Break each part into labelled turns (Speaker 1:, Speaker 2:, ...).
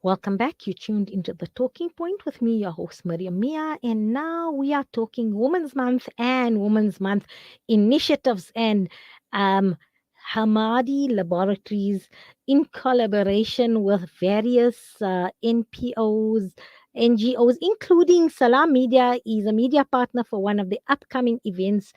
Speaker 1: Welcome back. You tuned into the Talking Point with me, your host, Maria Mia. And now we are talking Women's Month and Women's Month initiatives and um, Hamadi Laboratories in collaboration with various NPOs, NGOs, including Salam Media, is a media partner for one of the upcoming events.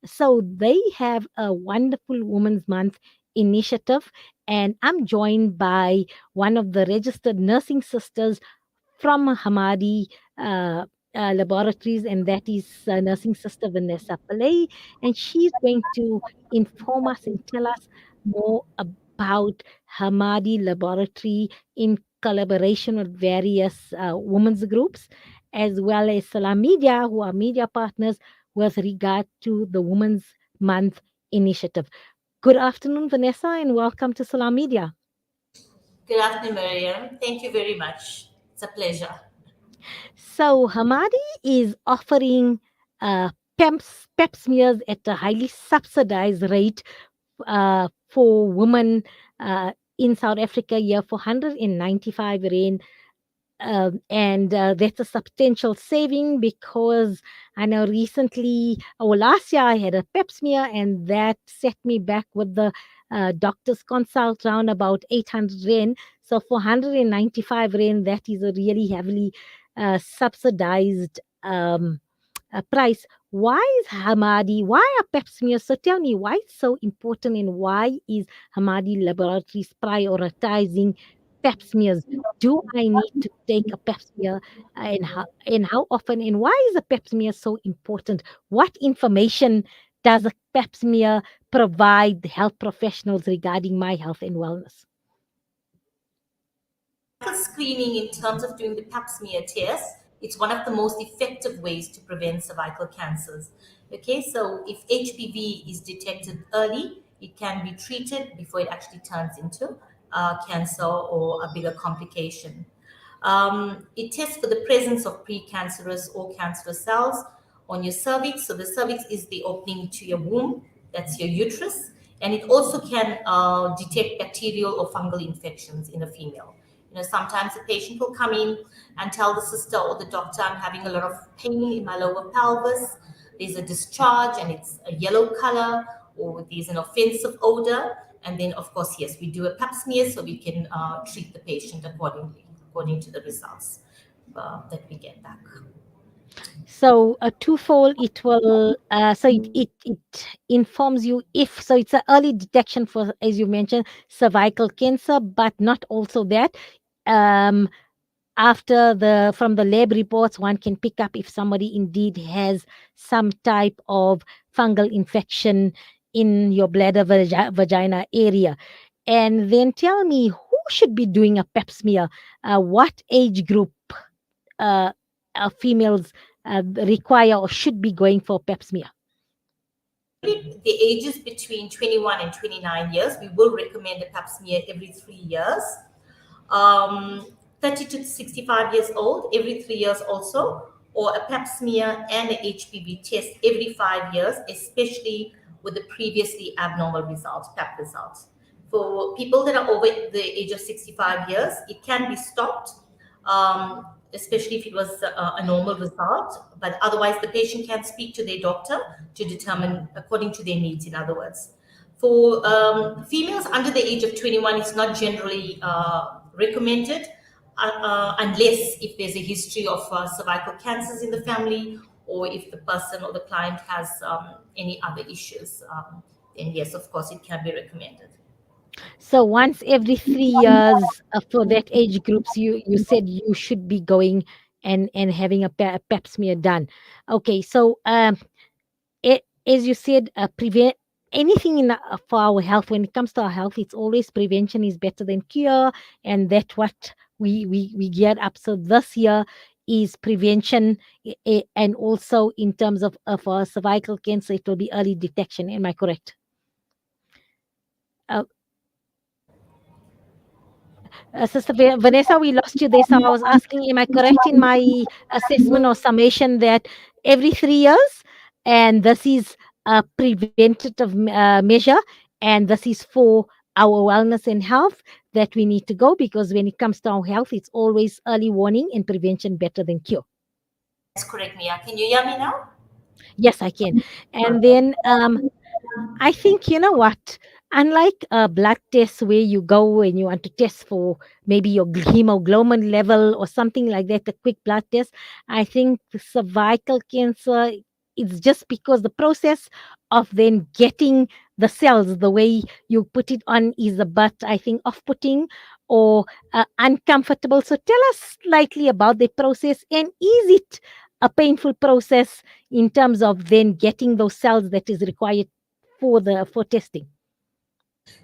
Speaker 1: So they have a wonderful Women's Month initiative, and I'm joined by one of the registered nursing sisters from Hamadi Laboratories, and that is nursing sister Vanessa Pillay. And she's going to inform us and tell us more about Hamadi Laboratory in collaboration with various women's groups, as well as Salam Media, who are media partners with regard to the Women's Month initiative. Good afternoon, Vanessa, and welcome to Salam Media.
Speaker 2: Good afternoon, Miriam. Thank you very much. It's a pleasure.
Speaker 1: So Hamadi is offering pep smears at a highly subsidized rate for women in South Africa here for 195 rand. And that's a substantial saving because I know recently or last year I had a pep smear and that set me back with the doctor's consult round about 800 rand. So for 195 rand, that is a really heavily subsidized price. Why is Hamadi, why are pep smears? So tell me why it's so important and why is Hamadi Laboratories prioritizing pep smears? Do I need to take a pep smear and how often and why is a pep smear so important? What information does a pep smear provide health professionals regarding my health and wellness?
Speaker 2: Cervical screening, in terms of doing the pap smear test, it's one of the most effective ways to prevent cervical cancers. Okay, so if HPV is detected early, it can be treated before it actually turns into cancer or a bigger complication. It tests for the presence of precancerous or cancerous cells on your cervix. So the cervix is the opening to your womb, that's your uterus, and it also can detect bacterial or fungal infections in a female. Sometimes the patient will come in and tell the sister or the doctor, I'm having a lot of pain in my lower pelvis. There's a discharge and it's a yellow color, or there's an offensive odor. And then, of course, yes, we do a pap smear so we can treat the patient according to the results that we get back.
Speaker 1: So a twofold, it will it informs you if so it's an early detection for, as you mentioned, cervical cancer, but not also that. Um, After the from the lab reports, one can pick up if somebody indeed has some type of fungal infection in your bladder vagina area. And then tell me who should be doing a pap smear, what age group uh, females require or should be going for pap smear.
Speaker 2: The ages between 21 and 29 years, we will recommend a pap smear every 3 years. um, 30 to 65 years old every 3 years also, or a pap smear and a HPV test every 5 years, especially with the previously abnormal results, pap results. For people that are over the age of 65 years, it can be stopped, especially if it was a normal result, but otherwise the patient can speak to their doctor to determine according to their needs, in other words. For females under the age of 21, it's not generally recommended unless if there's a history of cervical cancers in the family, or if the person or the client has any other issues. Then yes, of course, it can be recommended.
Speaker 1: So once every 3 years for that age groups, you said you should be going and having a pap smear done. Okay, so as you said, prevent anything for our health. When it comes to our health, it's always prevention is better than cure, and that's what we geared up. So this year is prevention, and also in terms of cervical cancer, it will be early detection. Am I correct? Uh, Sister Vanessa, we lost you there. So I was asking, am I correct in my assessment or summation that every 3 years, and this is a preventative measure, and this is for our wellness and health that we need to go, because when it comes to our health, it's always early warning and prevention better than cure.
Speaker 2: That's correct, Mia. Can you hear me now?
Speaker 1: Yes, I can. And then I think, you know what? Unlike a blood test where you go and you want to test for maybe your hemoglobin level or something like that, a quick blood test, I think the cervical cancer, it's just because the process of then getting the cells, the way you put it on, is a bit, I think, off putting or uncomfortable. So tell us slightly about the process, and is it a painful process in terms of then getting those cells that is required for testing?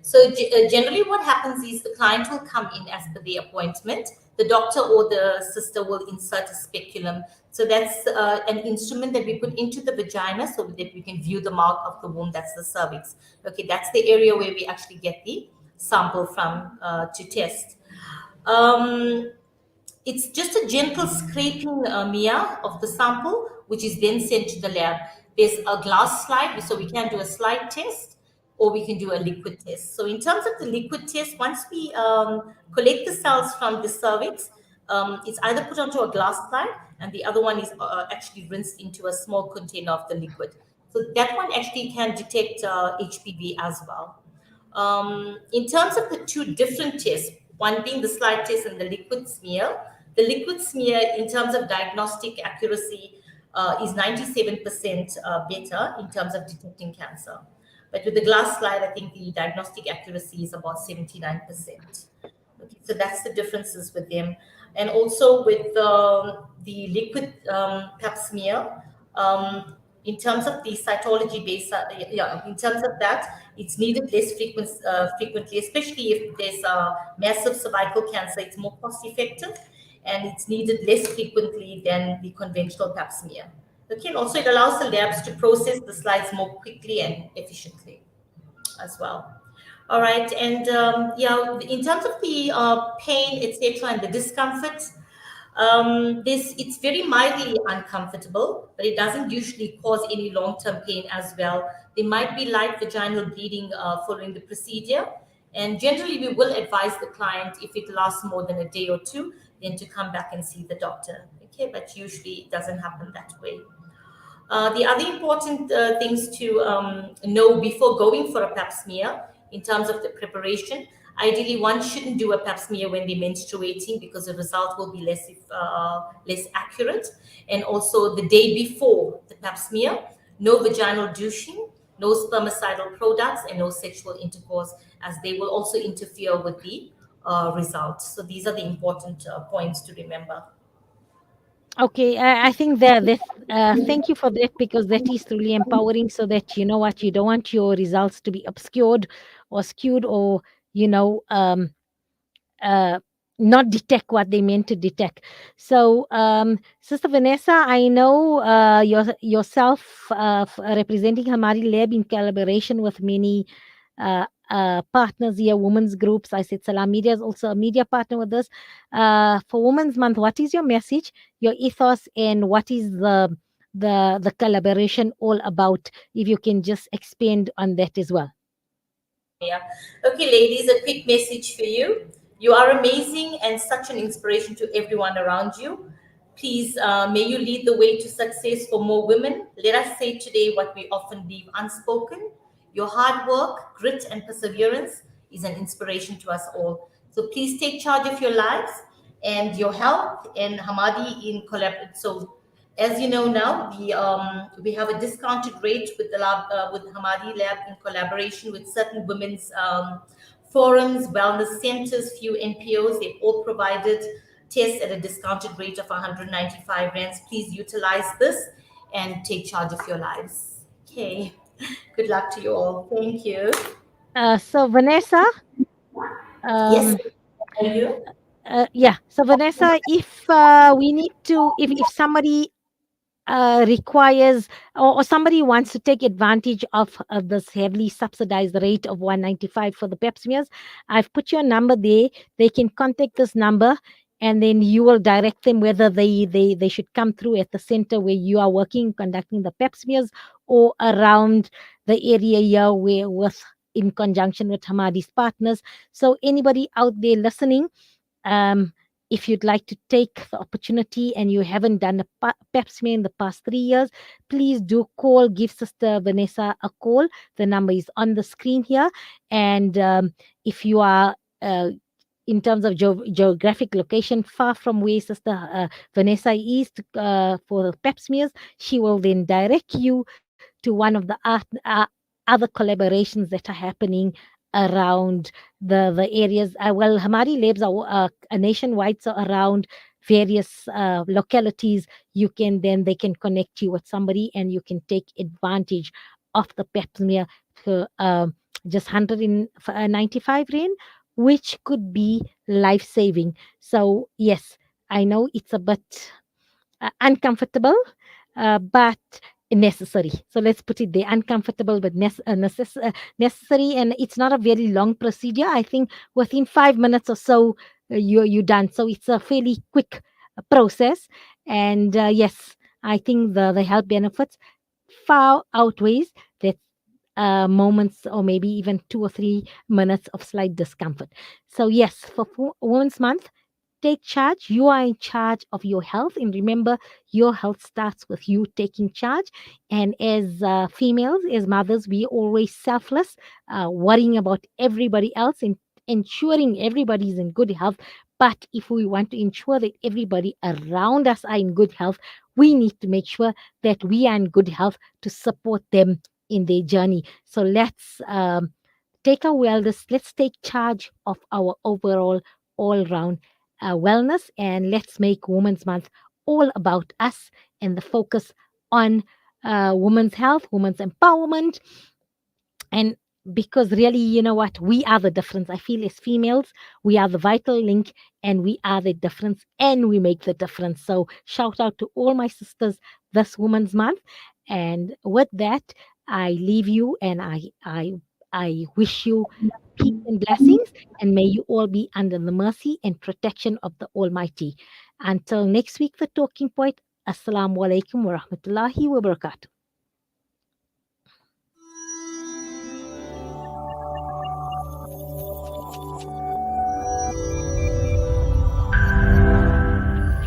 Speaker 2: So generally, what happens is the client will come in as per the appointment. The doctor or the sister will insert a speculum. So that's an instrument that we put into the vagina so that we can view the mouth of the womb. That's the cervix. Okay, that's the area where we actually get the sample from to test. Um, it's just a gentle scraping, Mia, of the sample, which is then sent to the lab. There's a glass slide, so we can do a slide test or we can do a liquid test. So, in terms of the liquid test, once we collect the cells from the cervix, it's either put onto a glass slide and the other one is actually rinsed into a small container of the liquid. So, that one actually can detect HPV as well. In terms of the two different tests, one being the slide test and the liquid smear in terms of diagnostic accuracy is 97% better in terms of detecting cancer. But with the glass slide, I think the diagnostic accuracy is about 79%. Okay, so that's the differences with them. And also with the liquid pap smear, in terms of the cytology base, yeah, in terms of that, it's needed less frequently, especially if there's a massive cervical cancer. It's more cost effective and it's needed less frequently than the conventional pap smear. Okay, and also it allows the labs to process the slides more quickly and efficiently as well. All right, and yeah, in terms of the pain, etc., and the discomfort, this it's very mildly uncomfortable, but it doesn't usually cause any long-term pain as well. There might be light vaginal bleeding following the procedure, and generally we will advise the client if it lasts more than a day or two, then to come back and see the doctor. Okay, but usually it doesn't happen that way. The other important things to know before going for a pap smear in terms of the preparation, ideally one shouldn't do a pap smear when they're menstruating because the result will be less accurate. And also the day before the pap smear, no vaginal douching, no spermicidal products, and no sexual intercourse, as they will also interfere with the results. So these are the important points to remember.
Speaker 1: Okay, I think that thank you for that, because that is truly empowering. So that you know what, you don't want your results to be obscured or skewed, or you know uh, not detect what they meant to detect. So, Sister Vanessa, I know yourself representing Hamadi Lab in collaboration with many partners here, women's groups. I said Salam Media is also a media partner with us. For Women's Month, what is your message, your ethos, and what is the collaboration all about? If you can just expand on that as well.
Speaker 2: Sure, Mia. Okay, ladies, a quick message for you. You are amazing and such an inspiration to everyone around you. Please, may you lead the way to success for more women. Let us say today what we often leave unspoken. Your hard work, grit, and perseverance is an inspiration to us all. So please take charge of your lives and your health. And Hamadi in collab. So as you know now, we have a discounted rate with the lab with Hamadi Lab in collaboration with certain women's forums, wellness centers, few NPOs. They've all provided tests at a discounted rate of 195 rands. Please utilize this and take charge of your lives. Okay. Good luck to you all. Thank you.
Speaker 1: So, Vanessa,
Speaker 2: Yes.
Speaker 1: um,
Speaker 2: Thank you.
Speaker 1: yeah. So, Vanessa, if we need to, if somebody requires, or somebody wants to take advantage of this heavily subsidized rate of 195 for the pap smears, I've put your number there. They can contact this number, and then you will direct them whether they should come through at the center where you are working, conducting the pap smears, or around the area here where with in conjunction with Hamadi's partners. So anybody out there listening, um, if you'd like to take the opportunity and you haven't done a pap smear in the past 3 years, please do call, give Sister Vanessa a call. The number is on the screen here. And if you are, in terms of geographic location, far from where Sister Vanessa is for the pap smears, she will then direct you to one of the other collaborations that are happening around the areas. Well, Hamadi Labs are nationwide, so around various localities, they can connect you with somebody and you can take advantage of the pap smear for just 195 rand, which could be life saving. So yes, I know it's a bit uncomfortable, but necessary. So let's put it there: uncomfortable but necessary. And it's not a very long procedure. I think within 5 minutes or so, you're done. So it's a fairly quick process. And yes, I think the health benefits far outweighs that moments or maybe even 2 or 3 minutes of slight discomfort. So yes, for Women's Month, take charge. You are in charge of your health. And remember, your health starts with you taking charge. And as females, as mothers, we always selfless, worrying about everybody else and ensuring everybody is in good health. But if we want to ensure that everybody around us are in good health, we need to make sure that we are in good health to support them in their journey. So let's take our wellness, let's take charge of our overall all round wellness, and let's make Women's Month all about us and the focus on women's health, women's empowerment. And because really, you know what, we are the difference. I feel as females, we are the vital link, and we are the difference, and we make the difference. So shout out to all my sisters this Women's Month. And with that, I leave you, and I wish you peace and blessings, and may you all be under the mercy and protection of the Almighty. Until next week, the talking point. Assalamu alaikum wa rahmatullahi wa barakatuh.